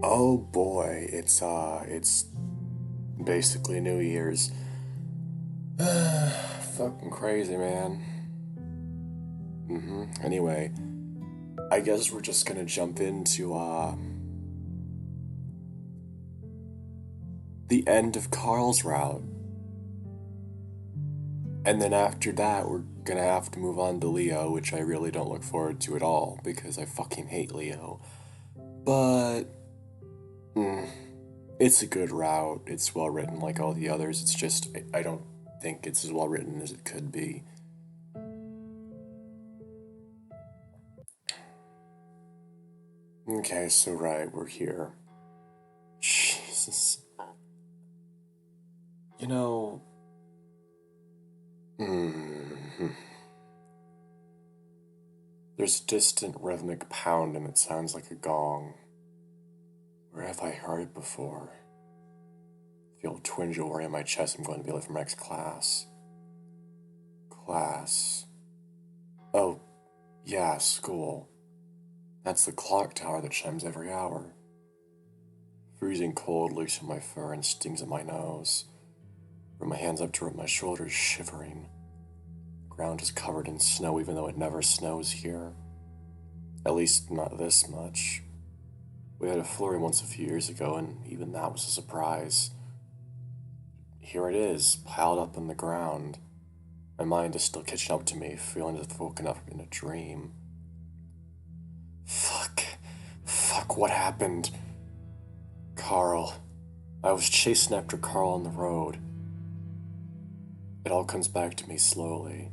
Oh boy, it's basically New Year's. Fucking crazy, man. Anyway, I guess we're just gonna jump into, the end of Carl's route. And then after that, we're gonna have to move on to Leo, which I really don't look forward to at all, because I fucking hate Leo. But, mm, it's a good route. It's well written like all the others. It's just, I don't think it's as well written as it could be. Okay, so right, we're here. Jesus. You know, mm, there's a distant rhythmic pound and it sounds like a gong. Where have I heard it before? I feel a twinge worry in my chest. I'm going to be late for my next class. Class. Oh, yeah, school. That's the clock tower that chimes every hour. Freezing cold leaks in my fur and stings in my nose. Bring my hands up to rub my shoulders, shivering. The ground is covered in snow even though it never snows here. At least not this much. We had a flurry once a few years ago, and even that was a surprise. Here it is, piled up on the ground. My mind is still catching up to me, feeling as if I've woken up in a dream. Fuck. Fuck, what happened? Carl. I was chasing after Carl on the road. It all comes back to me slowly.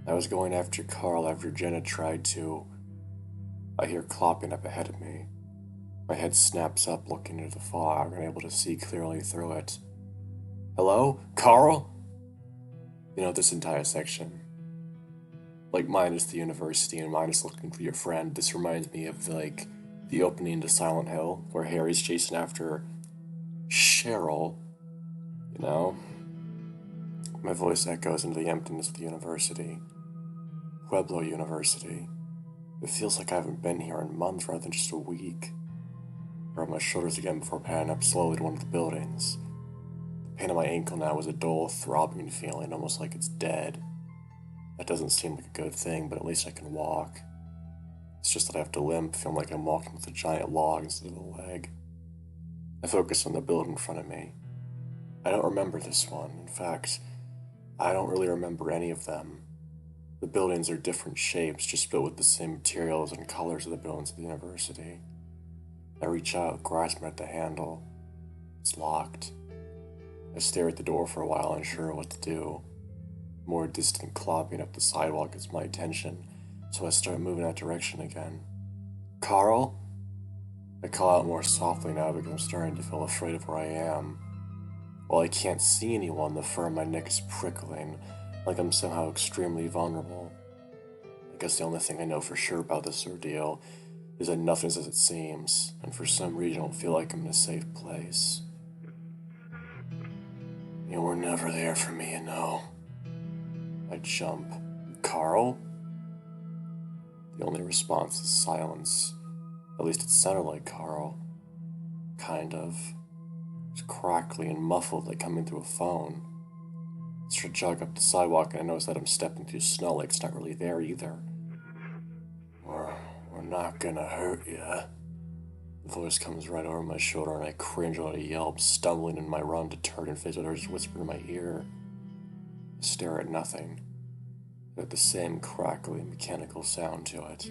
I was going after Carl after Jenna tried to. I hear clopping up ahead of me. My head snaps up, looking into the fog, unable to see clearly through it. Hello? Carl? You know, this entire section, like minus the university and minus looking for your friend, this reminds me of, like, the opening to Silent Hill, where Harry's chasing after Cheryl, you know? My voice echoes into the emptiness of the university. Pueblo University. It feels like I haven't been here in months rather than just a week. I rub my shoulders again before panning up slowly to one of the buildings. The pain in my ankle now is a dull, throbbing feeling, almost like it's dead. That doesn't seem like a good thing, but at least I can walk. It's just that I have to limp, feeling like I'm walking with a giant log instead of a leg. I focus on the building in front of me. I don't remember this one. In fact, I don't really remember any of them. The buildings are different shapes, just built with the same materials and colors of the buildings of the university. I reach out, grasping at the handle. It's locked. I stare at the door for a while, unsure what to do. More distant clopping up the sidewalk gets my attention, so I start moving that direction again. Carl? I call out more softly now because I'm starting to feel afraid of where I am. While I can't see anyone, the fur on my neck is prickling, like I'm somehow extremely vulnerable. I guess the only thing I know for sure about this ordeal is that nothing's as it seems, and for some reason I don't feel like I'm in a safe place. You were never there for me, you know. I jump. Carl? The only response is silence. At least it sounded like Carl. Kind of. It's crackly and muffled like coming through a phone. I start to jog up the sidewalk and I notice that I'm stepping through snow like it's not really there either. We're not gonna hurt ya. The voice comes right over my shoulder and I cringe while I yelp, stumbling in my run to turn and face what others whisper in my ear. I stare at nothing, but at the same crackly mechanical sound to it.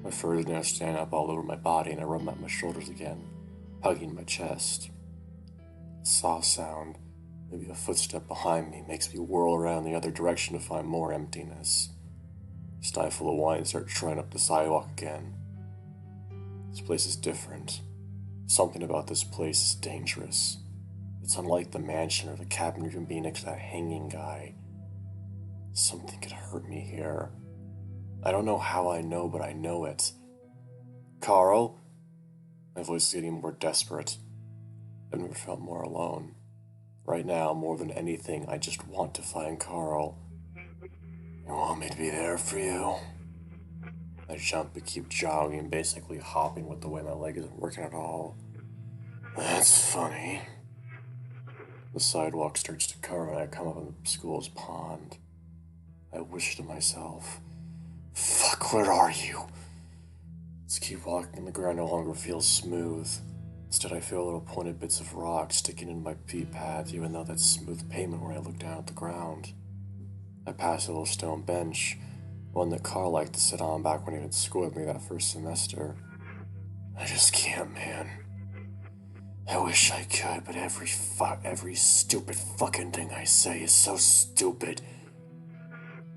My fur is now standing up all over my body and I rub at my shoulders again, hugging my chest. A soft sound, maybe a footstep behind me, makes me whirl around the other direction to find more emptiness. Stifle a whine and start trotting up the sidewalk again. This place is different. Something about this place is dangerous. It's unlike the mansion or the cabin or even being next to that hanging guy. Something could hurt me here. I don't know how I know, but I know it. Carl? My voice is getting more desperate. I've never felt more alone. Right now, more than anything, I just want to find Carl. You want me to be there for you? I jump and keep jogging, basically hopping with the way my leg isn't working at all. That's funny. The sidewalk starts to curve and I come up on the school's pond. I wish to myself, fuck, where are you? Let's keep walking. The ground no longer feels smooth. Instead, I feel little pointed bits of rock sticking in my feet path, even though that's smooth pavement where I look down at the ground. I pass a little stone bench, one that Carl liked to sit on back when he went to school with me that first semester. I just can't, man. I wish I could, but every stupid fucking thing I say is so stupid.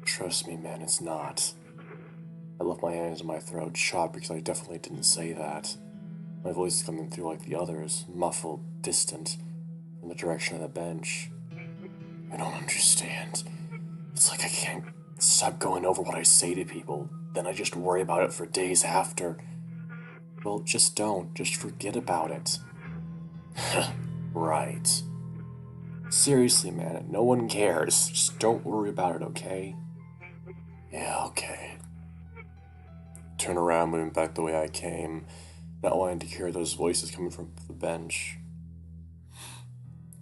Trust me, man, it's not. I left my hands in my throat, shocked because I definitely didn't say that. My voice is coming through like the others, muffled, distant, from the direction of the bench. I don't understand. It's like I can't stop going over what I say to people, then I just worry about it for days after. Well, just don't. Just forget about it. Right. Seriously, man, no one cares. Just don't worry about it, okay? Yeah, okay. Turn around, moving back the way I came, not wanting to hear those voices coming from the bench.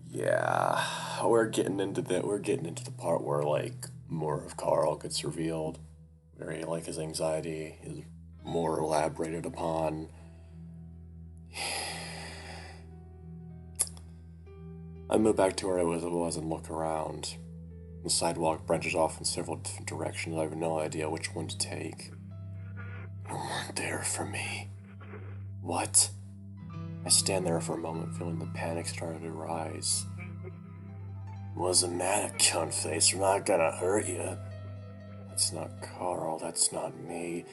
Yeah, we're getting into the part where like more of Carl gets revealed, where like his anxiety is more elaborated upon. I move back to where I was and look around. The sidewalk branches off in several different directions. I have no idea which one to take. You weren't there for me. What? I stand there for a moment, feeling the panic starting to rise. Wasn't mad at cunt face. We're not gonna hurt you. That's not Carl. That's not me.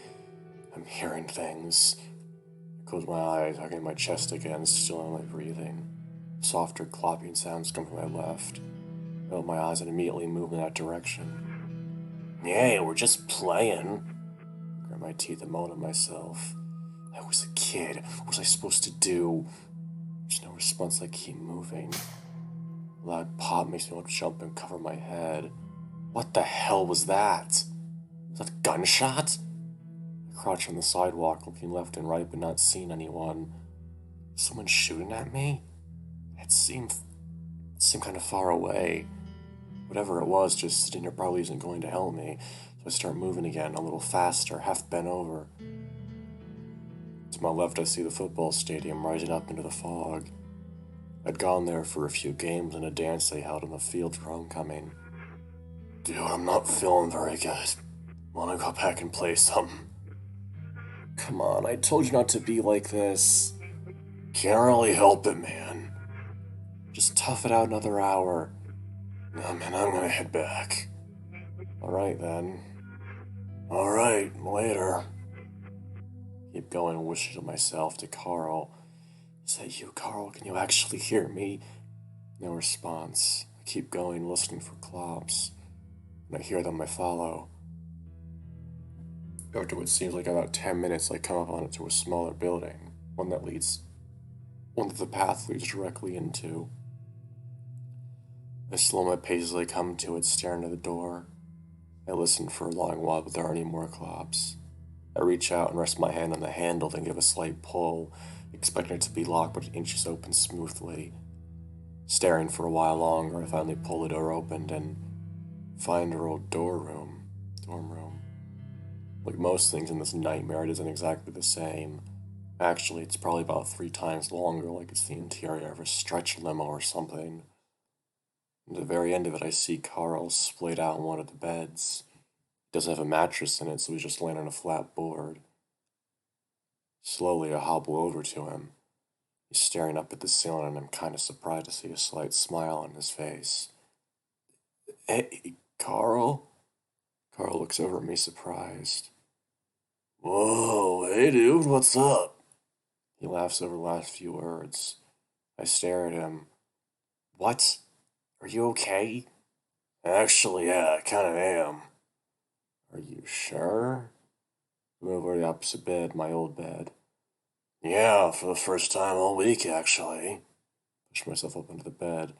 I'm hearing things. I close my eyes, hugging my chest again, still my breathing. Softer clopping sounds come from my left. I open my eyes and immediately move in that direction. Yeah, we're just playing. I grit my teeth and moan at myself. I was a kid. What was I supposed to do? There's no response. I keep moving. A loud pop makes me want to jump and cover my head. What the hell was that? Was that a gunshot? I crouch on the sidewalk, looking left and right, but not seeing anyone. Someone shooting at me? It seemed kind of far away. Whatever it was, just sitting there probably isn't going to help me. So I start moving again, a little faster, half bent over. To my left, I see the football stadium rising up into the fog. I'd gone there for a few games and a dance they held on the field for homecoming. Dude, I'm not feeling very good. Wanna go back and play something? Come on, I told you not to be like this. Can't really help it, man. Just tough it out another hour. No, man, I'm gonna head back. Alright then. Alright, later. Keep going, wishing to myself, to Carl. Is that you, Carl? Can you actually hear me? No response. I keep going, listening for clops. When I hear them, I follow. After what seems like about 10 minutes, I come up on it to a smaller building, one that the path leads directly into. I slow my pace as I come to it, staring at the door. I listen for a long while, but there aren't any more clops. I reach out and rest my hand on the handle, then give a slight pull, expecting it to be locked, but it inches open smoothly. Staring for a while longer, I finally pull the door open and find our old dorm room. Like most things in this nightmare, it isn't exactly the same. Actually, it's probably about 3 times longer, like it's the interior of a stretch limo or something. At the very end of it, I see Carl splayed out on one of the beds. It doesn't have a mattress in it, so he's just laying on a flat board. Slowly, I hobble over to him. He's staring up at the ceiling, and I'm kind of surprised to see a slight smile on his face. Hey, Carl? Carl looks over at me surprised. Whoa, hey dude, what's up? He laughs over the last few words. I stare at him. What? Are you okay? Actually, yeah, I kinda am. Are you sure? I move over to the opposite bed, my old bed. Yeah, for the first time all week, actually. Push myself up into the bed,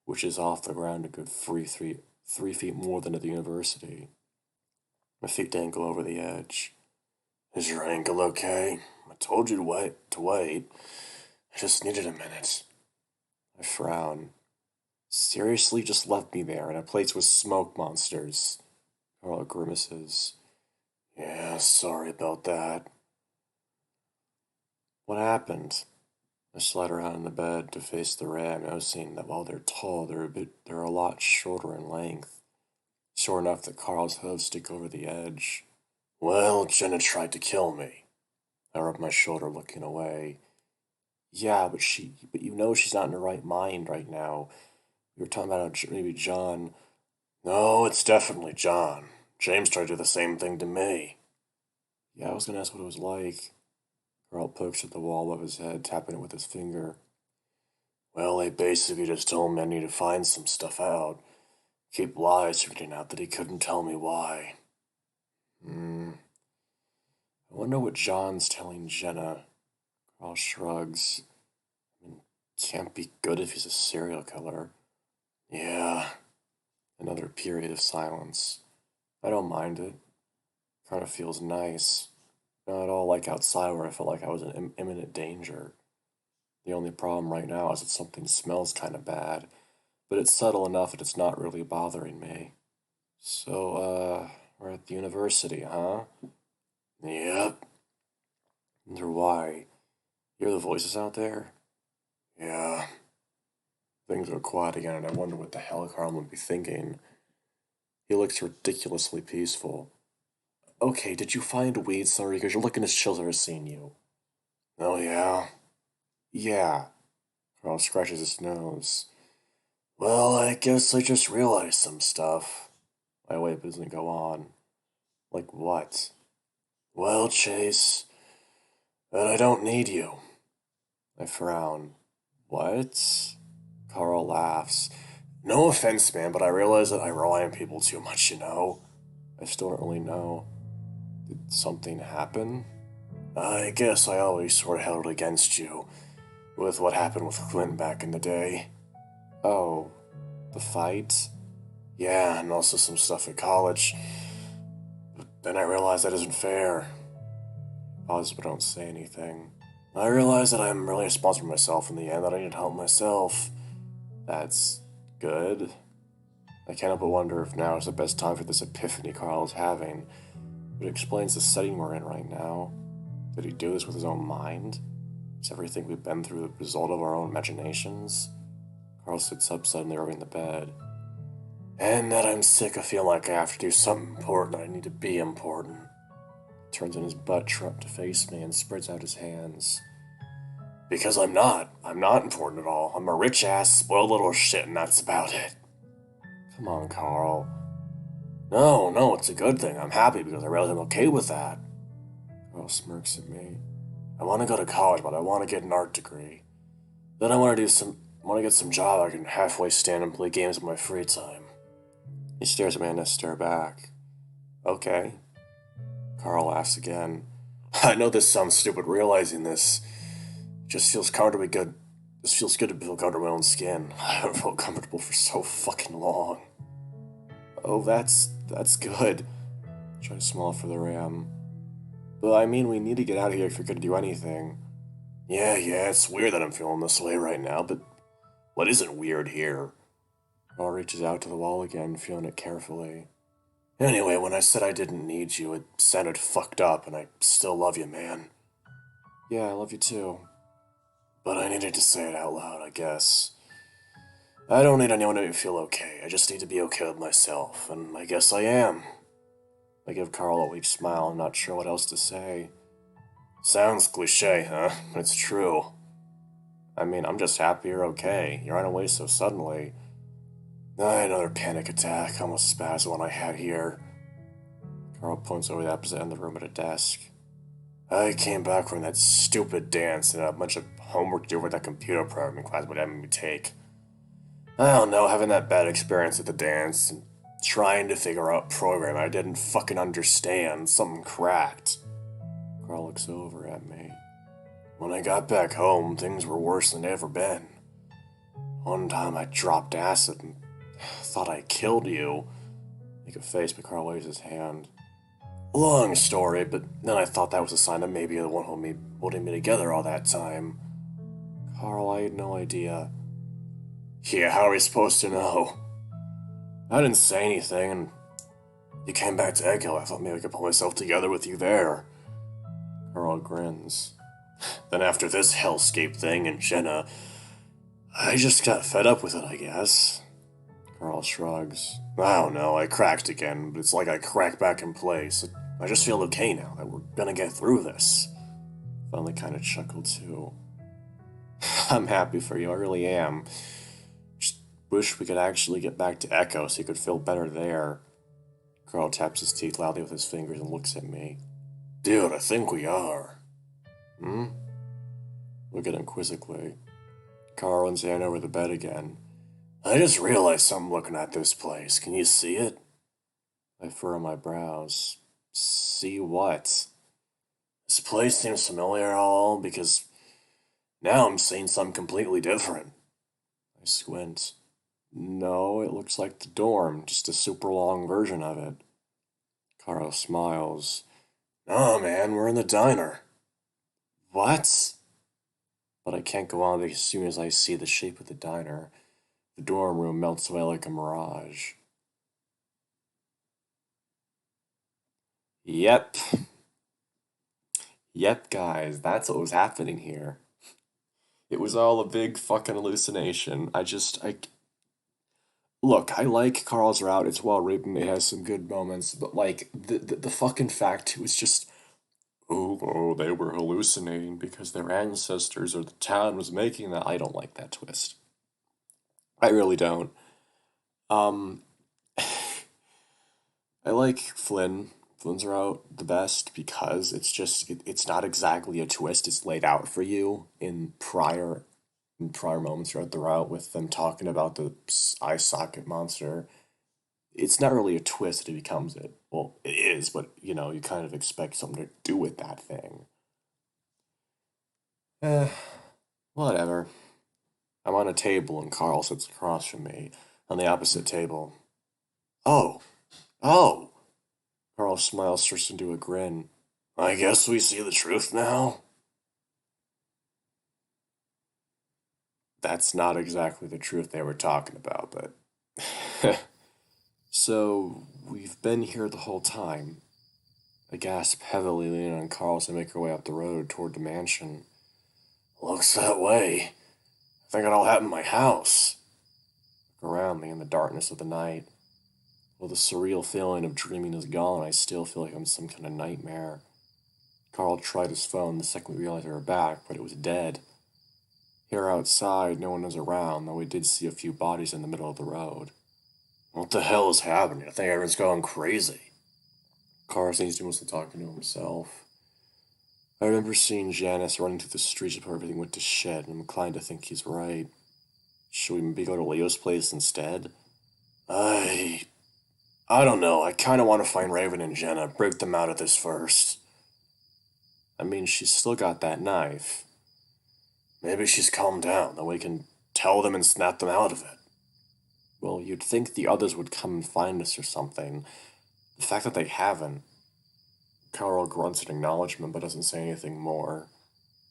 which is off the ground a good 3 feet more than at the university. My feet dangle over the edge. Is your ankle okay? I told you to wait. I just needed a minute. I frown. Seriously, just left me there in a place with smoke monsters. Carl grimaces. Yeah, sorry about that. What happened? I slide around in the bed to face the ram, noticing that while they're tall, they're a lot shorter in length. Short enough that Carl's hooves stick over the edge. Well, Jenna tried to kill me. I rub my shoulder, looking away. Yeah, but you know she's not in her right mind right now. You were talking about maybe John. No, it's definitely John. James tried to do the same thing to me. Yeah, I was gonna ask what it was like. Carl pokes at the wall above his head, tapping it with his finger. Well, they basically just told me I need to find some stuff out. Keep lies from getting out that he couldn't tell me why. I wonder what John's telling Jenna. Carl shrugs. I mean, can't be good if he's a serial killer. Yeah. Another period of silence. I don't mind it. Kind of feels nice. Not at all like outside where I felt like I was in imminent danger. The only problem right now is that something smells kind of bad, but it's subtle enough that it's not really bothering me. So, we're at the university, huh? Yep. Wonder why. Hear the voices out there? Yeah. Things are quiet again, and I wonder what the hell Carl would be thinking. He looks ridiculously peaceful. Okay, did you find weed somewhere? Because you're looking as chill as I've ever seen you. Oh, yeah? Yeah. Carl scratches his nose. Well, I guess I just realized some stuff. I wait, but doesn't go on. Like what? Well, Chase, that I don't need you. I frown. What? Carl laughs. No offense, man, but I realize that I rely on people too much, you know? I still don't really know. Did something happen? I guess I always sort of held it against you, with what happened with Clint back in the day. Oh, the fight? Yeah, and also some stuff at college. But then I realized that isn't fair. Pause but don't say anything. I realize that I'm really responsible for myself in the end, that I need to help myself. That's good. I can't help but wonder if now is the best time for this epiphany Carl is having. But it explains the setting we're in right now. Did he do this with his own mind? Is everything we've been through the result of our own imaginations? Carl sits up suddenly, rubbing the bed. And that I'm sick of feeling like I have to do something important, I need to be important. Turns in his butt truck to face me and spreads out his hands. Because I'm not. I'm not important at all. I'm a rich-ass, spoiled little shit, and that's about it. Come on, Carl. No, it's a good thing. I'm happy because I realize I'm okay with that. Carl smirks at me. I want to go to college, but I want to get an art degree. Then I want to get some job I can halfway stand and play games in my free time. He stares at me and I stare back. Okay. Carl laughs again. I know this sounds stupid realizing this. It just feels comfortably good. This feels good to feel comfortable in my own skin. I haven't felt comfortable for so fucking long. Oh, that's good. Try to smile for the ram. But I mean, we need to get out of here if you're gonna do anything. Yeah, it's weird that I'm feeling this way right now, but what isn't weird here? Carl reaches out to the wall again, feeling it carefully. Anyway, when I said I didn't need you, it sounded fucked up, and I still love you, man. Yeah, I love you too. But I needed to say it out loud, I guess. I don't need anyone to make me feel okay. I just need to be okay with myself, and I guess I am. I give Carl a weak smile, not sure what else to say. Sounds cliche, huh? But it's true. I mean, I'm just happy you're okay. You ran away so suddenly. I had another panic attack, almost as bad as the one I had here. Carl points over the opposite end of the room at a desk. I came back from that stupid dance and had a bunch of homework to do for that computer programming class would have me take. I don't know, having that bad experience at the dance and trying to figure out program I didn't fucking understand, something cracked. Carl looks over at me. When I got back home, things were worse than they'd ever been. One time I dropped acid and thought I killed you. Make a face, but Carl waves his hand. Long story, but then I thought that was a sign that maybe the one holding me together all that time. Carl, I had no idea. Yeah, how are we supposed to know? I didn't say anything, and you came back to Echo. I thought maybe I could pull myself together with you there. Carl grins. Then after this hellscape thing and Jenna, I just got fed up with it, I guess. Carl shrugs. I don't know, I cracked again, but it's like I cracked back in place. I just feel okay now that we're gonna get through this. Finally kind of chuckled too. I'm happy for you, I really am. Just wish we could actually get back to Echo so you could feel better there. Carl taps his teeth loudly with his fingers and looks at me. Dude, I think we are. Hmm? Look at him quizzically. Carl runs hand over the bed again. I just realized something looking at this place. Can you see it? I furrow my brows. See what? This place seems familiar at all because now I'm seeing something completely different. I squint. No, it looks like the dorm, just a super long version of it. Carl smiles. No, man, we're in the diner. What? But I can't go on as soon as I see the shape of the diner. The dorm room melts away like a mirage. Yep. Yep, guys, that's what was happening here. It was all a big fucking hallucination. Look, I like Carl's route. It's well written. It has some good moments, but like the fucking fact it was just they were hallucinating because their ancestors or the town was making that. I don't like that twist. I really don't. Um, I like Flynn. Flynn's route the best because it's not exactly a twist. It's laid out for you in prior moments throughout the route with them talking about the eye socket monster. It's not really a twist that it becomes it. Well, it is, but you kind of expect something to do with that thing. Eh, whatever. I'm on a table and Carl sits across from me on the opposite table. Oh, oh. Carl smiles, starts into a grin. I guess we see the truth now. That's not exactly the truth they were talking about, but. So, we've been here the whole time. I gasp heavily, leaning on Carl as I make our way up the road toward the mansion. Looks that way. I think it all happened in my house. Look around me in the darkness of the night. While the surreal feeling of dreaming is gone, I still feel like I'm in some kind of nightmare. Carl tried his phone the second we realized we were back, but it was dead. Here outside, no one is around, though we did see a few bodies in the middle of the road. What the hell is happening? I think everyone's going crazy. Carl seems to be mostly talking to himself. I remember seeing Janice running through the streets before everything went to shit, and I'm inclined to think he's right. Should we maybe go to Leo's place instead? I... I don't know. I kind of want to find Raven and Jenna, break them out of this first. I mean, she's still got that knife. Maybe she's calmed down, then we can tell them and snap them out of it. Well, you'd think the others would come and find us or something. The fact that they haven't. Carl grunts in acknowledgement but doesn't say anything more.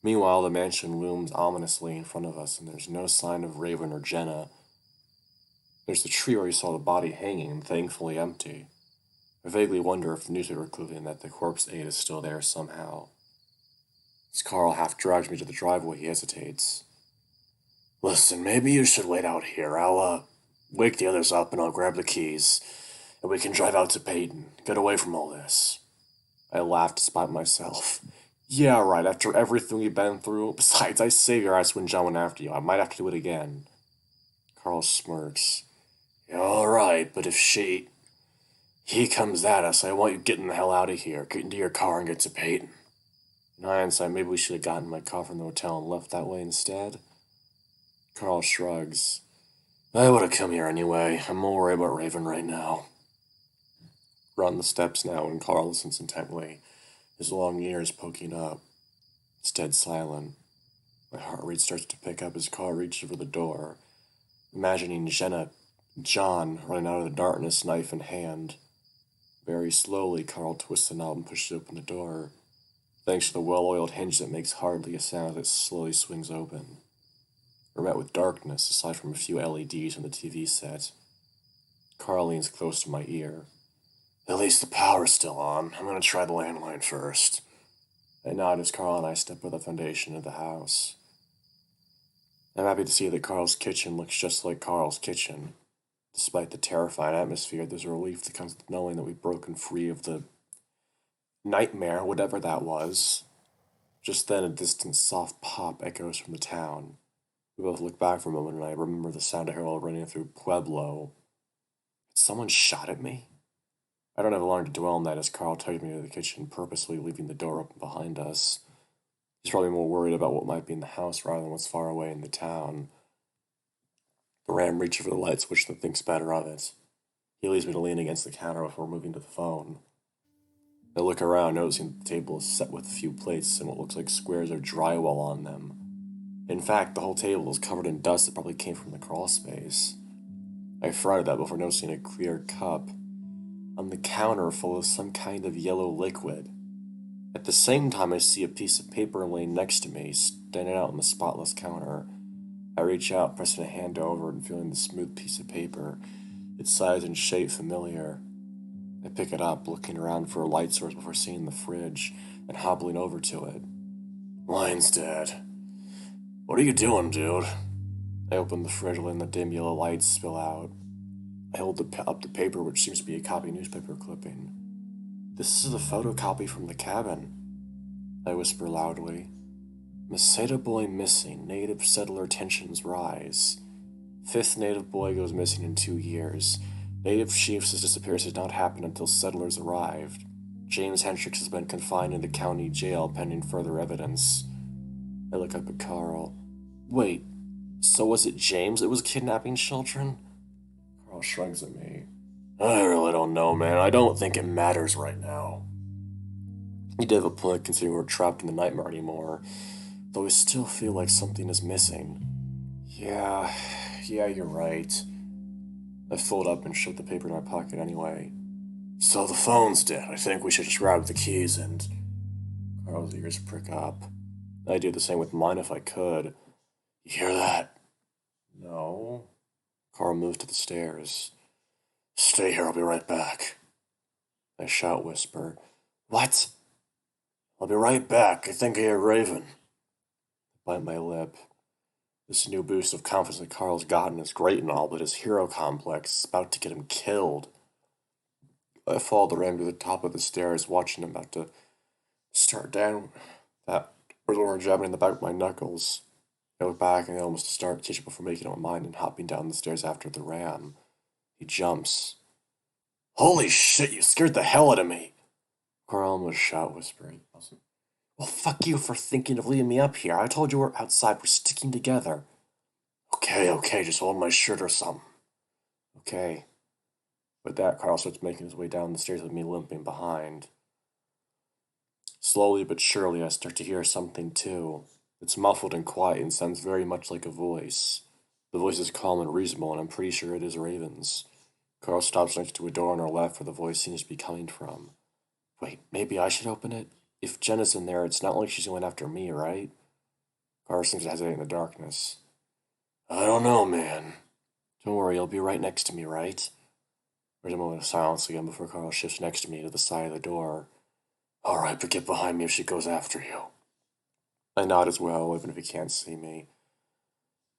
Meanwhile, the mansion looms ominously in front of us, and there's no sign of Raven or Jenna. There's the tree where we saw the body hanging, thankfully empty. I vaguely wonder if the newspaper clipping that the corpse ate is still there somehow. As Carl half drags me to the driveway, he hesitates. Listen, maybe you should wait out here. I'll, wake the others up and I'll grab the keys, and we can drive out to Peyton. Get away from all this. I laughed despite myself. Yeah, right, after everything we've been through. Besides, I saved your ass when John went after you. I might have to do it again. Carl smirks. Yeah, alright, but if he comes at us, I want you getting the hell out of here. Get into your car and get to Peyton. In hindsight, maybe we should have gotten my car from the hotel and left that way instead. Carl shrugs. I would have come here anyway. I'm more worried about Raven right now. We're on the steps now, and Carl listens intently, his long ears poking up. It's dead silent. My heart rate starts to pick up as Carl reaches for the door, imagining John running out of the darkness, knife in hand. Very slowly, Carl twists the knob and pushes open the door. Thanks to the well-oiled hinge that makes hardly a sound as it slowly swings open. We're met with darkness, aside from a few LEDs on the TV set. Carl leans close to my ear. At least the power's still on. I'm gonna try the landline first. I nod as Carl and I step over the foundation of the house. I'm happy to see that Carl's kitchen looks just like Carl's kitchen. Despite the terrifying atmosphere, there's a relief that comes with knowing that we've broken free of the nightmare, whatever that was. Just then, a distant soft pop echoes from the town. We both look back for a moment, and I remember the sound of Harold running through Pueblo. Had someone shot at me? I don't have long to dwell on that as Carl tugged me to the kitchen, purposely leaving the door open behind us. He's probably more worried about what might be in the house rather than what's far away in the town. The ram reaches for the light switch and thinks better of it. He leaves me to lean against the counter before moving to the phone. I look around, noticing the table is set with a few plates and what looks like squares of drywall on them. In fact, the whole table is covered in dust that probably came from the crawl space. I fronted that before noticing a clear cup on the counter full of some kind of yellow liquid. At the same time, I see a piece of paper laying next to me, standing out on the spotless counter. I reach out, pressing a hand over it and feeling the smooth piece of paper, its size and shape familiar. I pick it up, looking around for a light source before seeing the fridge and hobbling over to it. Line's dead. What are you doing, dude? I open the fridge, letting the dim yellow lights spill out. I hold up the paper, which seems to be a copy newspaper clipping. This is a photocopy from the cabin, I whisper loudly. Masada boy missing, native settler tensions rise. Fifth native boy goes missing in 2 years. Native chief's disappearance did not happen until settlers arrived. James Hendricks has been confined in the county jail pending further evidence. I look up at Carl. Wait, so was it James that was kidnapping children? Carl shrugs at me. I really don't know, man. I don't think it matters right now. He did have a point considering we're trapped in the nightmare anymore, though I still feel like something is missing. Yeah, you're right. I fold up and shove the paper in my pocket anyway. So the phone's dead. I think we should just grab the keys and... Carl's ears prick up. I'd do the same with mine if I could. You hear that? No. Carl moved to the stairs. Stay here, I'll be right back. I shout whisper. What? I'll be right back. I think I hear Raven. I bite my lip. This new boost of confidence that Carl's gotten is great and all, but his hero complex is about to get him killed. I follow the ram to the top of the stairs, watching him about to start down that door, jabbing in the back of my knuckles. I look back and I almost start kitchen before making up my mind and hopping down the stairs after the ram. He jumps. Holy shit, you scared the hell out of me! Carl almost shout, whispering. Well, fuck you for thinking of leaving me up here. I told you we're outside, we're sticking together. Okay, just hold my shirt or something. Okay. With that, Carl starts making his way down the stairs with me limping behind. Slowly but surely, I start to hear something too. It's muffled and quiet and sounds very much like a voice. The voice is calm and reasonable, and I'm pretty sure it is Raven's. Carl stops next to a door on our left where the voice seems to be coming from. Wait, maybe I should open it? If Jenna's in there, it's not like she's going after me, right? Carl seems to hesitate in the darkness. I don't know, man. Don't worry, you'll be right next to me, right? There's a moment of silence again before Carl shifts next to me to the side of the door. All right, but get behind me if she goes after you. I nod as well, even if he can't see me.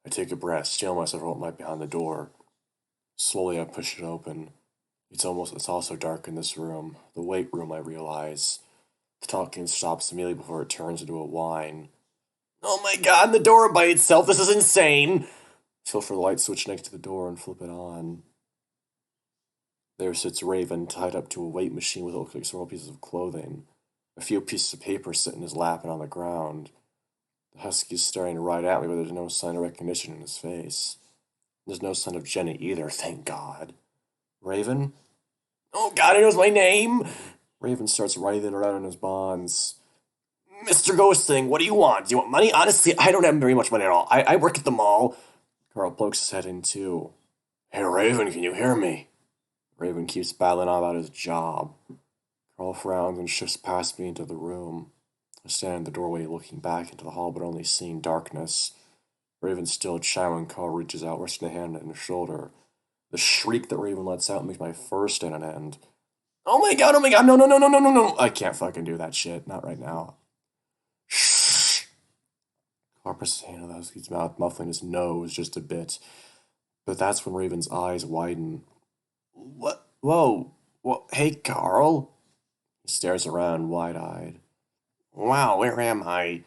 I take a breath, steel myself from what might be behind the door. Slowly, I push it open. It's also dark in this room. The weight room, I realize. The talking stops immediately before it turns into a whine. Oh my god, the door by itself, this is insane! Feel for the light switch next to the door and flip it on. There sits Raven, tied up to a weight machine with what looks like several pieces of clothing. A few pieces of paper sit in his lap and on the ground. The husky is staring right at me, but there's no sign of recognition in his face. There's no sign of Jenny either, thank God. Raven? Oh God, he knows my name! Raven starts writhing around in his bonds. Mr. Ghost Thing, what do you want? Do you want money? Honestly, I don't have very much money at all. I work at the mall. Carl pokes his head in too. Hey, Raven, can you hear me? Raven keeps battling on about his job. Carl frowns and shifts past me into the room. I stand in the doorway looking back into the hall, but only seeing darkness. Raven's still chowing. Carl reaches out, resting a hand on his shoulder. The shriek that Raven lets out makes my fur stand on end. Oh my god, no, no, no, no, no, no, no. I can't fucking do that shit. Not right now. Shh. Carl presses his hand on the husky's mouth, muffling his nose just a bit. But that's when Raven's eyes widen. What? Whoa. What? Hey, Carl. He stares around, wide-eyed. Wow, where am I?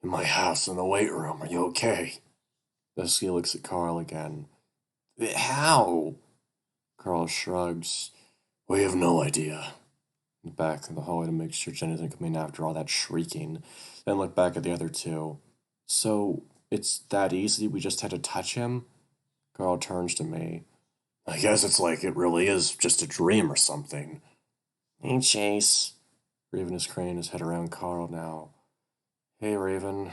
In my house in the weight room. Are you okay? The husky looks at Carl again. How? Carl shrugs. We have no idea. Back in the hallway to make sure Jen isn't coming after all that shrieking. Then look back at the other two. So, it's that easy? We just had to touch him? Carl turns to me. I guess it's like it really is just a dream or something. Hey, Chase. Raven is craning his head around Carl now. Hey, Raven.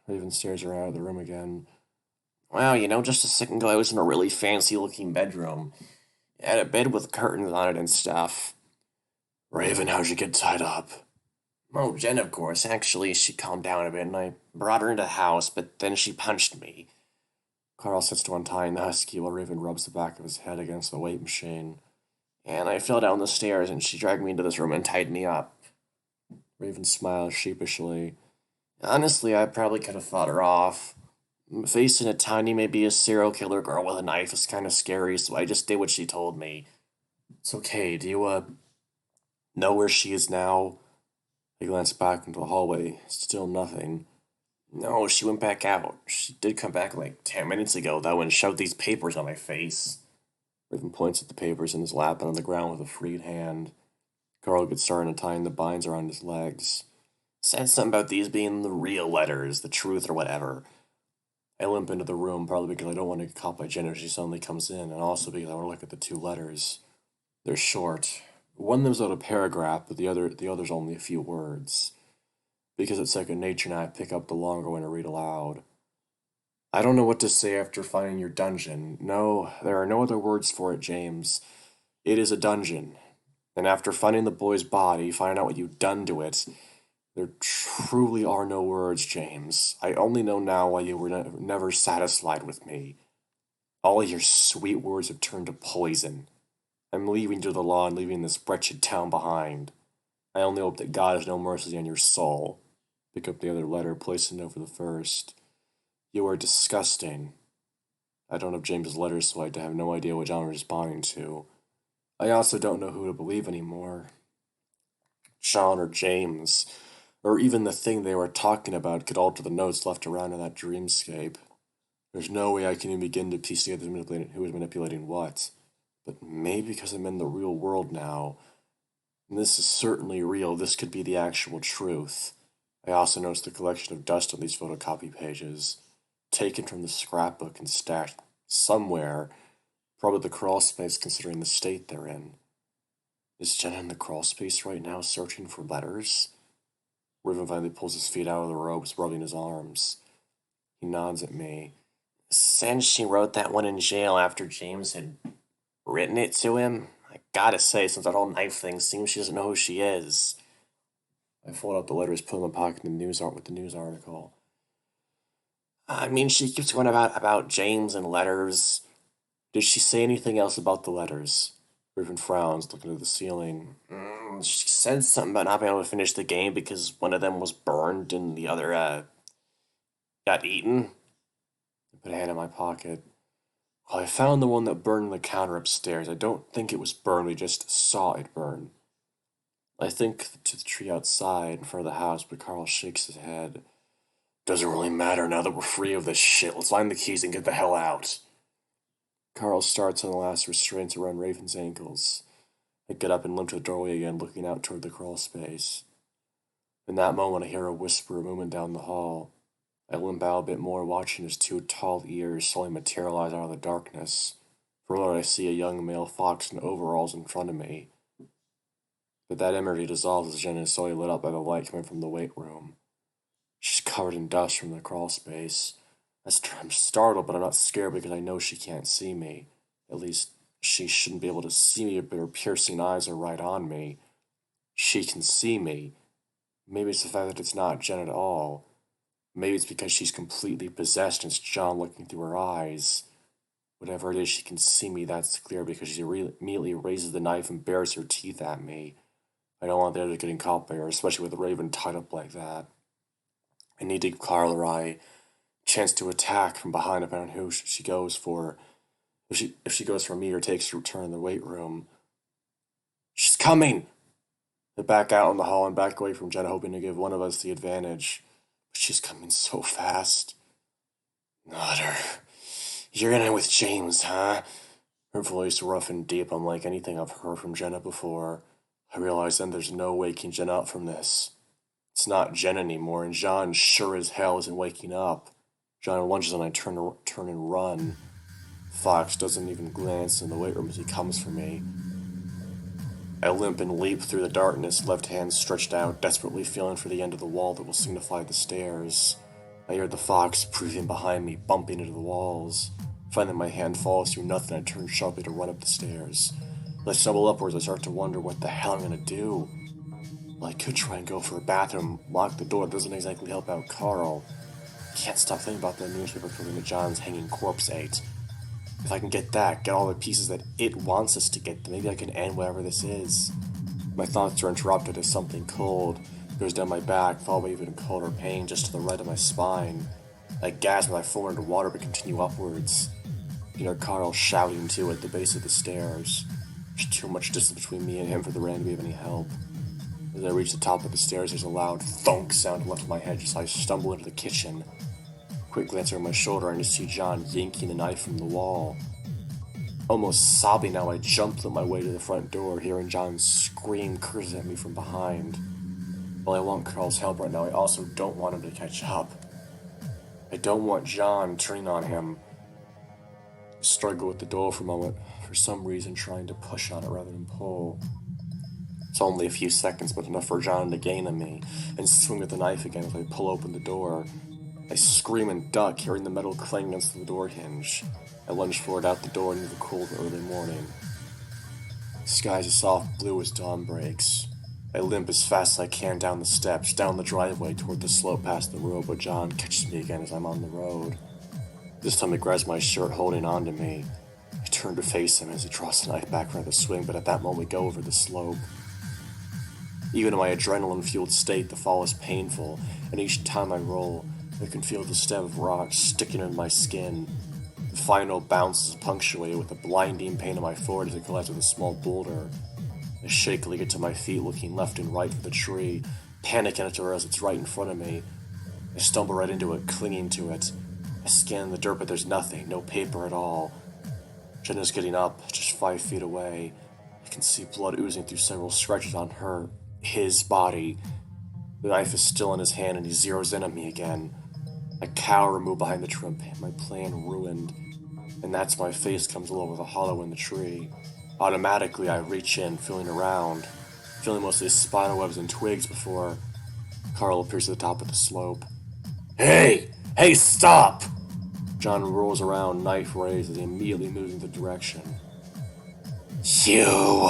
Raven stares around at the room again. Wow, just a second ago I was in a really fancy-looking bedroom. It had a bed with curtains on it and stuff. Raven, how'd you get tied up? Oh, Jen, of course. Actually, she calmed down a bit, and I brought her into the house, but then she punched me. Carl sits to untying the husky while Raven rubs the back of his head against the weight machine. And I fell down the stairs, and she dragged me into this room and tied me up. Raven smiles sheepishly. Honestly, I probably could have fought her off. Facing a tiny, maybe a serial killer girl with a knife is kind of scary, so I just did what she told me. It's okay. Do you, know where she is now? I glanced back into the hallway. Still nothing. No, she went back out. She did come back like 10 minutes ago, though, and shoved these papers on my face. Raven points at the papers in his lap and on the ground with a freed hand. Carl gets started untying the binds around his legs. Said something about these being the real letters, the truth or whatever. I limp into the room, partly because I don't want to get caught by Jen if she suddenly comes in, and also because I want to look at the two letters. They're short. One of them's out a paragraph, but the other's only a few words. Because it's second nature now, I pick up the longer one and read aloud. I don't know what to say after finding your dungeon. No, there are no other words for it, James. It is a dungeon. And after finding the boy's body, finding out what you've done to it, there truly are no words, James. I only know now why you were never satisfied with me. All your sweet words have turned to poison. I'm leaving to the law and leaving this wretched town behind. I only hope that God has no mercy on your soul. Pick up the other letter, placing it over the first. You are disgusting. I don't have James's letters, so I have no idea what John is responding to. I also don't know who to believe anymore. John or James, or even the thing they were talking about could alter the notes left around in that dreamscape. There's no way I can even begin to piece together who was manipulating what. But maybe because I'm in the real world now, and this is certainly real, this could be the actual truth. I also noticed the collection of dust on these photocopy pages, taken from the scrapbook and stashed somewhere, probably the crawl space considering the state they're in. Is Jenna in the crawl space right now searching for letters? Raven finally pulls his feet out of the ropes, rubbing his arms. He nods at me. Since she wrote that one in jail after James had written it to him, I gotta say, since that whole knife thing seems she doesn't know who she is. I fold out the letters, put them in the pocket in the news art with the news article. I mean, she keeps going about James and letters. Did she say anything else about the letters? Raven frowns, looking at the ceiling. She said something about not being able to finish the game because one of them was burned and the other, got eaten. I put a hand in my pocket. Well, I found the one that burned on the counter upstairs. I don't think it was burned, we just saw it burn. I think to the tree outside in front of the house, but Carl shakes his head. Doesn't really matter now that we're free of this shit. Let's find the keys and get the hell out. Carl starts on the last restraints around Raven's ankles. I get up and limp to the doorway again, looking out toward the crawl space. In that moment, I hear a whisper of movement down the hall. I limp out a bit more, watching his two tall ears slowly materialize out of the darkness. For a moment, I see a young male fox in overalls in front of me. But that imagery dissolves as Jen is slowly lit up by the light coming from the weight room. She's covered in dust from the crawl space. I'm startled, but I'm not scared because I know she can't see me. At least, she shouldn't be able to see me, but her piercing eyes are right on me. She can see me. Maybe it's the fact that it's not Jen at all. Maybe it's because she's completely possessed and it's John looking through her eyes. Whatever it is, she can see me, that's clear, because she immediately raises the knife and bares her teeth at me. I don't want the others getting caught by her, especially with Raven tied up like that. I need to give Carl or I a chance to attack from behind, depending on who she goes for. If she goes for me or takes her turn in the weight room. She's coming! I back out in the hall and back away from Jenna, hoping to give one of us the advantage. But she's coming so fast. Not her. You're in it with James, huh? Her voice rough and deep, unlike anything I've heard from Jenna before. I realize then there's no waking Jenna up from this. It's not Jen anymore, and John sure as hell isn't waking up. John lunges and I turn and run. Fox doesn't even glance in the weight room as he comes for me. I limp and leap through the darkness, left hand stretched out, desperately feeling for the end of the wall that will signify the stairs. I hear the fox breathing behind me, bumping into the walls. Find that my hand falls through nothing, I turn sharply to run up the stairs. As I stumble upwards, I start to wonder what the hell I'm gonna do. Well, I could try and go for a bathroom, lock the door. That doesn't exactly help out Carl. I can't stop thinking about the newspaper clipping that John's hanging corpse ate. If I can get that, get all the pieces that it wants us to get, then maybe I can end whatever this is. My thoughts are interrupted as something cold goes down my back, followed by even colder pain just to the right of my spine. I gasp as I fall into water but continue upwards. I hear Carl shouting too at the base of the stairs. There's too much distance between me and him for the rain to be of any help. As I reach the top of the stairs, there's a loud thunk sound left in my head just as I stumble into the kitchen. Quick glance over my shoulder and I see John yanking the knife from the wall. Almost sobbing now, I jumped my way to the front door, hearing John scream curses at me from behind. While I want Carl's help right now, I also don't want him to catch up. I don't want John turning on him. I struggle with the door for a moment, for some reason trying to push on it rather than pull. It's only a few seconds, but enough for John to gain on me and swing with the knife again as I pull open the door. I scream and duck, hearing the metal clang against the door hinge. I lunge forward out the door into the cold early morning. The sky's a soft blue as dawn breaks. I limp as fast as I can down the steps, down the driveway toward the slope past the road, but John catches me again as I'm on the road. This time he grabs my shirt, holding on to me. I turn to face him as he draws the knife back for the swing, but at that moment we go over the slope. Even in my adrenaline-fueled state, the fall is painful, and each time I roll, I can feel the stem of rock sticking in my skin. The final bounce is punctuated with a blinding pain in my forehead as it collides with a small boulder. I shakily get to my feet, looking left and right for the tree, panicking as to where it's right in front of me. I stumble right into it, clinging to it. I scan the dirt, but there's nothing, no paper at all. Jenna's getting up, just 5 feet away. I can see blood oozing through several scratches on his body. The knife is still in his hand and he zeroes in on me again. I cower and move behind the tree, my plan ruined. And that's when my face comes low with a hollow in the tree. Automatically, I reach in, feeling around, feeling mostly spider webs and twigs before Carl appears at the top of the slope. Hey! Hey, stop! John rolls around, knife raised, as he immediately moves in the direction. You!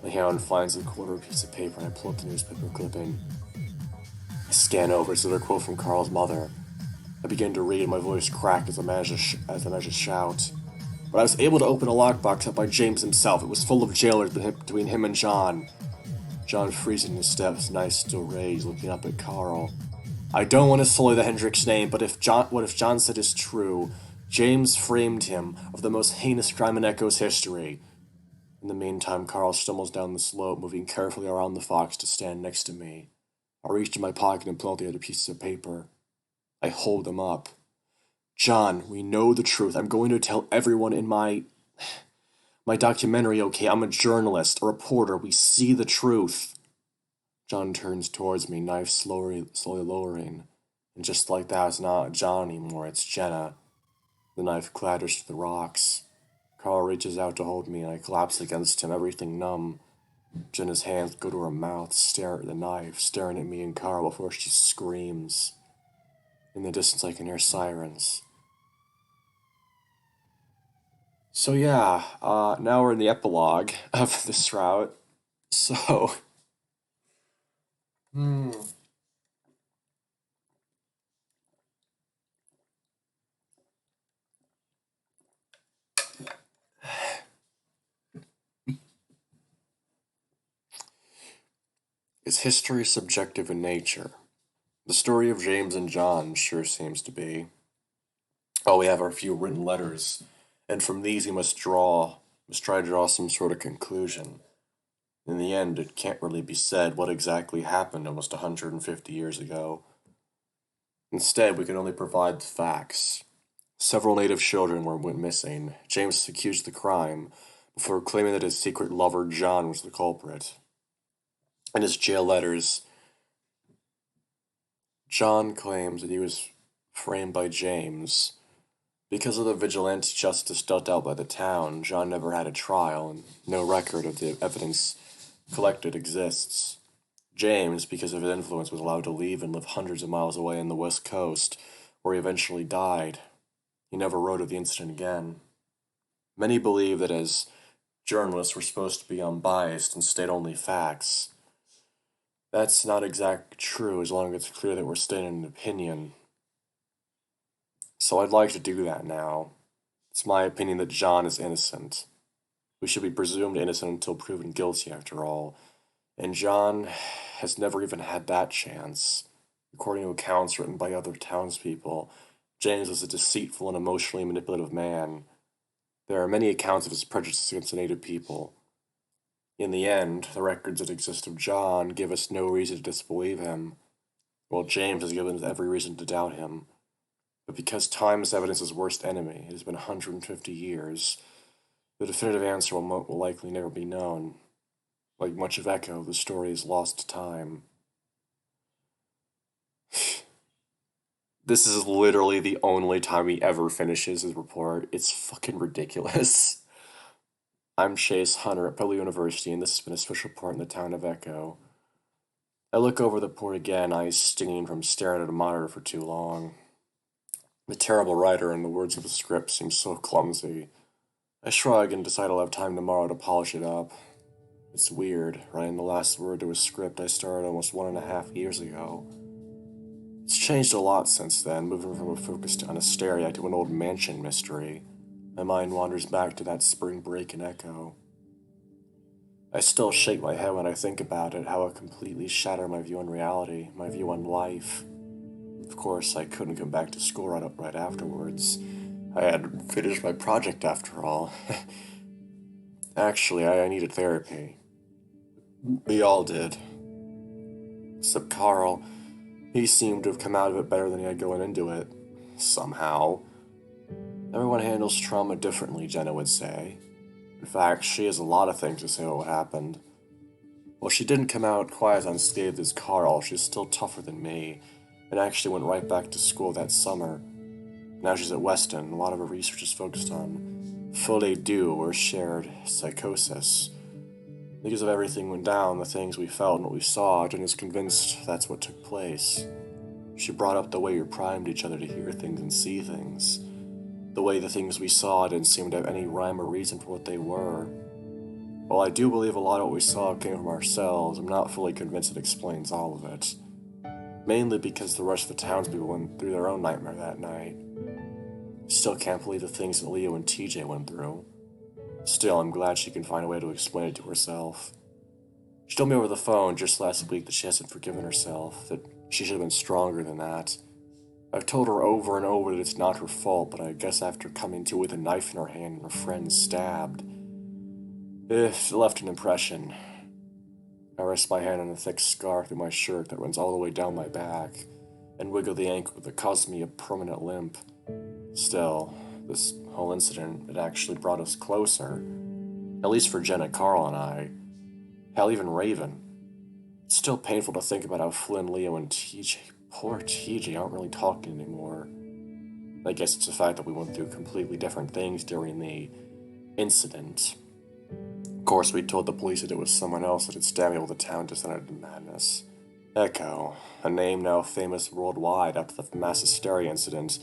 My hand finds a quarter piece of paper and I pull up the newspaper clipping. I scan over, it's another quote from Carl's mother. I begin to read, my voice cracked as I managed to shout. But I was able to open a lockbox up by James himself. It was full of jailers between him and John. John freezes in his steps, knife still raised, looking up at Carl. I don't want to sully the Hendricks name, but what if John said is true? James framed him of the most heinous crime in Echo's history. In the meantime, Carl stumbles down the slope, moving carefully around the fox to stand next to me. I reach in my pocket and pull out the other pieces of paper. I hold them up. John, we know the truth. I'm going to tell everyone in my documentary, okay? I'm a journalist, a reporter. We see the truth. John turns towards me, knife slowly lowering. And just like that, it's not John anymore, it's Jenna. The knife clatters to the rocks. Carl reaches out to hold me, and I collapse against him, everything numb. Jenna's hands go to her mouth, stare at the knife, staring at me and Carl before she screams. In the distance, I can hear sirens. So yeah, now we're in the epilogue of this route. So, hmm, is history subjective in nature? The story of James and John sure seems to be. Oh, we have our few written letters, and from these we must try to draw some sort of conclusion. In the end, it can't really be said what exactly happened almost 150 years ago. Instead, we can only provide the facts. Several native children went missing. James accused the crime before claiming that his secret lover John was the culprit. In his jail letters, John claims that he was framed by James. Because of the vigilante justice dealt out by the town, John never had a trial, and no record of the evidence collected exists. James, because of his influence, was allowed to leave and live hundreds of miles away on the west coast, where he eventually died. He never wrote of the incident again. Many believe that as journalists we're supposed to be unbiased and state only facts. That's not exactly true as long as it's clear that we're stating an opinion. So I'd like to do that now. It's my opinion that John is innocent. We should be presumed innocent until proven guilty, after all. And John has never even had that chance. According to accounts written by other townspeople, James was a deceitful and emotionally manipulative man. There are many accounts of his prejudice against the native people. In the end, the records that exist of John give us no reason to disbelieve him, while James has given us every reason to doubt him. But because time is evidence's worst enemy, it has been 150 years, the definitive answer will likely never be known. Like much of Echo, the story is lost to time. This is literally the only time he ever finishes his report. It's fucking ridiculous. I'm Chase Hunter at Purdue University, and this has been a special report in the town of Echo. I look over the report again, eyes stinging from staring at a monitor for too long. The terrible writer and the words of the script seem so clumsy. I shrug and decide I'll have time tomorrow to polish it up. It's weird, writing the last word to a script I started almost 1.5 years ago. It's changed a lot since then, moving from a focus on hysteria to an old mansion mystery. My mind wanders back to that spring break in Echo. I still shake my head when I think about it, how it completely shattered my view on reality, my view on life. Of course, I couldn't come back to school right afterwards. I had finished my project after all. Actually, I needed therapy. We all did. Except Carl. He seemed to have come out of it better than he had going into it. Somehow. Everyone handles trauma differently, Jenna would say. In fact, she has a lot of things to say about what happened. While she didn't come out quite as unscathed as Carl, she's still tougher than me, and actually went right back to school that summer. Now she's at Weston, and a lot of her research is focused on folie douce, or shared psychosis. Because of everything went down, the things we felt and what we saw, Jen is convinced that's what took place. She brought up the way we primed each other to hear things and see things. The way the things we saw didn't seem to have any rhyme or reason for what they were. While I do believe a lot of what we saw came from ourselves, I'm not fully convinced it explains all of it. Mainly because the rest of the townspeople went through their own nightmare that night. Still can't believe the things that Leo and TJ went through. Still, I'm glad she can find a way to explain it to herself. She told me over the phone just last week that she hasn't forgiven herself, that she should have been stronger than that. I've told her over and over that it's not her fault, but I guess after coming to with a knife in her hand and her friend stabbed, it left an impression. I rest my hand on a thick scar through my shirt that runs all the way down my back, and wiggle the ankle that caused me a permanent limp. Still, this whole incident had actually brought us closer, at least for Jenna, Carl, and I. Hell, even Raven. It's still painful to think about how Flynn, Leo, and TJ, poor TJ, aren't really talking anymore. I guess it's the fact that we went through completely different things during the incident. Of course, we told the police that it was someone else that had stabbed me while the town descended into madness. Echo, a name now famous worldwide after the mass hysteria incident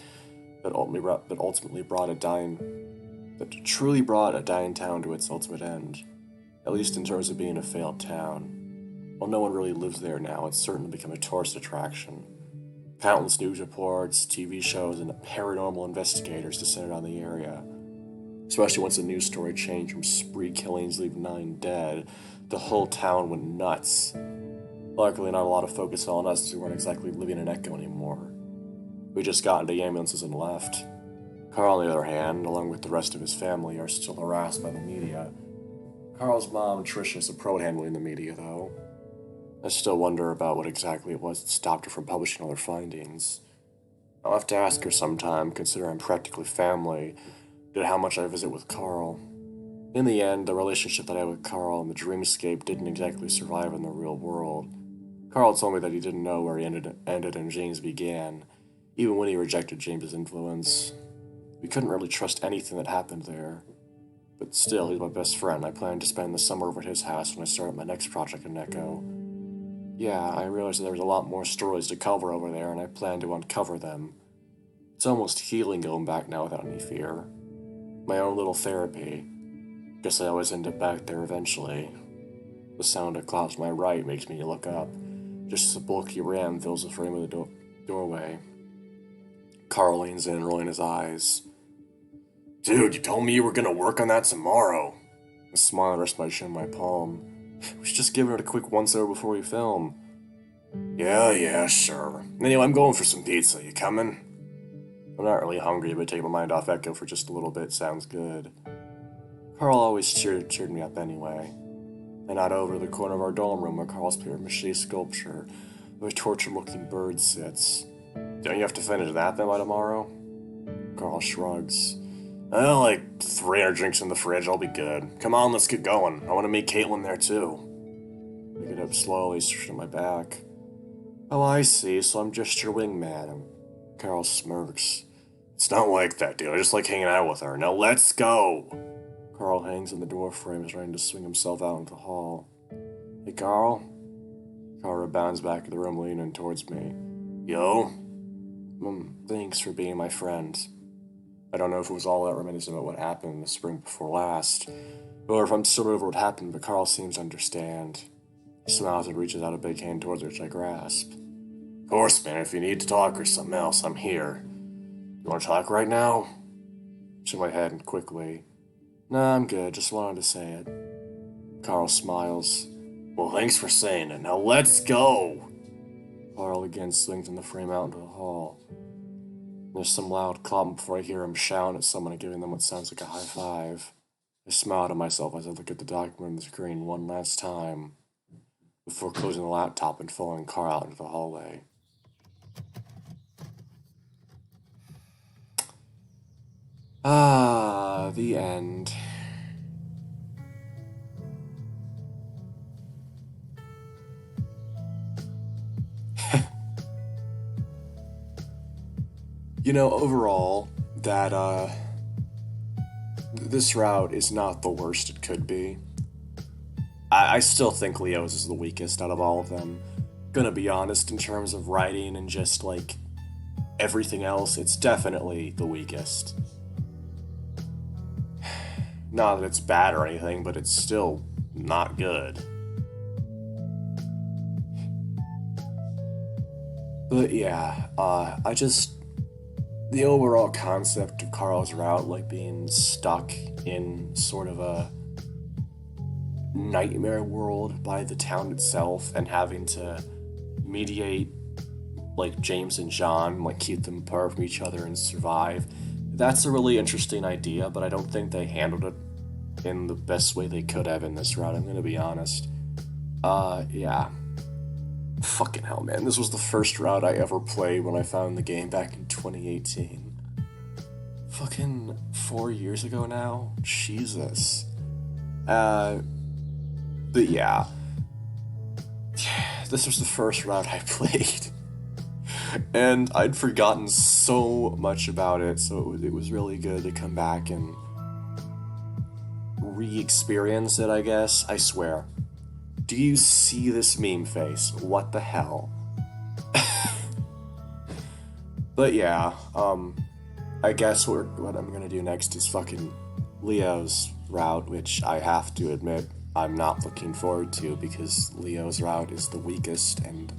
that ultimately brought a dying that truly brought a dying town to its ultimate end, at least in terms of being a failed town. While no one really lives there now, it's certainly become a tourist attraction. Countless news reports, TV shows, and paranormal investigators descended on the area. Especially once the news story changed from spree killings leaving 9 dead, the whole town went nuts. Luckily, not a lot of focus on us as we weren't exactly living in Echo anymore. We just got into ambulances and left. Carl, on the other hand, along with the rest of his family, are still harassed by the media. Carl's mom, Tricia, is a pro at handling the media, though. I still wonder about what exactly it was that stopped her from publishing all her findings. I'll have to ask her sometime, considering I'm practically family, due to how much I visit with Carl. In the end, the relationship that I had with Carl in the dreamscape didn't exactly survive in the real world. Carl told me that he didn't know where he ended and James began, even when he rejected James's influence. We couldn't really trust anything that happened there. But still, he's my best friend. I plan to spend the summer over at his house when I start my next project in Echo. Yeah, I realized that there was a lot more stories to cover over there, and I plan to uncover them. It's almost healing going back now without any fear. My own little therapy. Guess I always end up back there eventually. The sound of clops to my right makes me look up, just as a bulky ram fills the frame of the doorway. Carl leans in, rolling his eyes. Dude, you told me you were gonna work on that tomorrow. A smile rests my chin on my palm. We should just give it a quick once-over before we film. Yeah, sure. Anyway, I'm going for some pizza. You coming? I'm not really hungry, but taking my mind off Echo for just a little bit sounds good. Carl always cheered me up anyway. I nod over to the corner of our dorm room where Carl's papier-mâché sculpture of a tortured-looking bird sits. Don't you have to finish that then by tomorrow? Carl shrugs. Well, like 300 drinks in the fridge, I'll be good. Come on, let's get going. I want to meet Caitlin there too. I get up slowly, stretching my back. Oh, I see, so I'm just your wingman. Carl smirks. It's not like that, dude. I just like hanging out with her. Now let's go! Carl hangs in the doorframe, trying to swing himself out into the hall. Hey, Carl? Carl bounds back to the room, leaning towards me. Yo? Thanks for being my friend. I don't know if it was all that reminiscent of what happened the spring before last, or if I'm still over what happened, but Carl seems to understand. He smiles and reaches out a big hand towards which I grasp. Of course, man, if you need to talk or something else, I'm here. You want to talk right now? Shake my head quickly. Nah, I'm good, just wanted to say it. Carl smiles. Well, thanks for saying it. Now let's go! Carl again swings in the frame out into the hall. There's some loud clopping before I hear him shouting at someone and giving them what sounds like a high five. I smile to myself as I look at the document on the screen one last time, before closing the laptop and following Carl out into the hallway. The end. You know, overall, this route is not the worst it could be. I still think Leo's is the weakest out of all of them. Gonna be honest, in terms of writing and just, like, everything else, it's definitely the weakest. Not that it's bad or anything, but it's still not good. But yeah, the overall concept of Carl's route, like being stuck in sort of a nightmare world by the town itself and having to mediate, like, James and John, like, keep them apart from each other and survive. That's a really interesting idea, but I don't think they handled it in the best way they could have in this route, I'm gonna be honest. Yeah. Fucking hell, man. This was the first route I ever played when I found the game back in 2018. Fucking 4 years ago now? Jesus. But yeah. This was the first route I played. And I'd forgotten so much about it, so it was really good to come back and re-experience it, I guess. I swear. Do you see this meme face? What the hell? But yeah, I guess what I'm gonna do next is fucking Leo's route, which I have to admit I'm not looking forward to because Leo's route is the weakest, and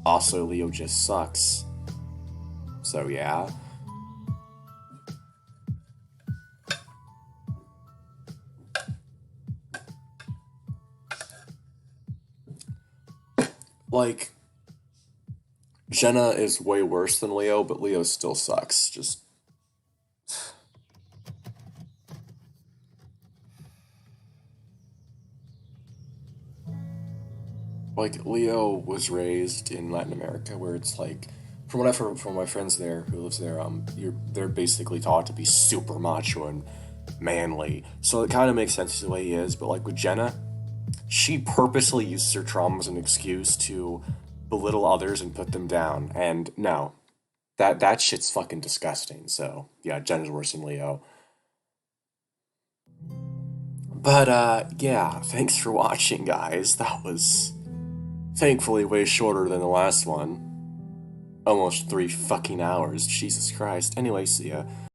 also Leo just sucks. So yeah. Like, Jenna is way worse than Leo, but Leo still sucks. Just like Leo was raised in Latin America, where it's like, from what I've heard from my friends there who lives there, they're basically taught to be super macho and manly. So it kind of makes sense the way he is. But like with Jenna, she purposely uses her trauma as an excuse to belittle others and put them down. And no, that shit's fucking disgusting. So yeah, Jenna's worse than Leo. But yeah, thanks for watching, guys. That was thankfully way shorter than the last one. Almost 3 fucking hours. Jesus Christ. Anyway, see ya.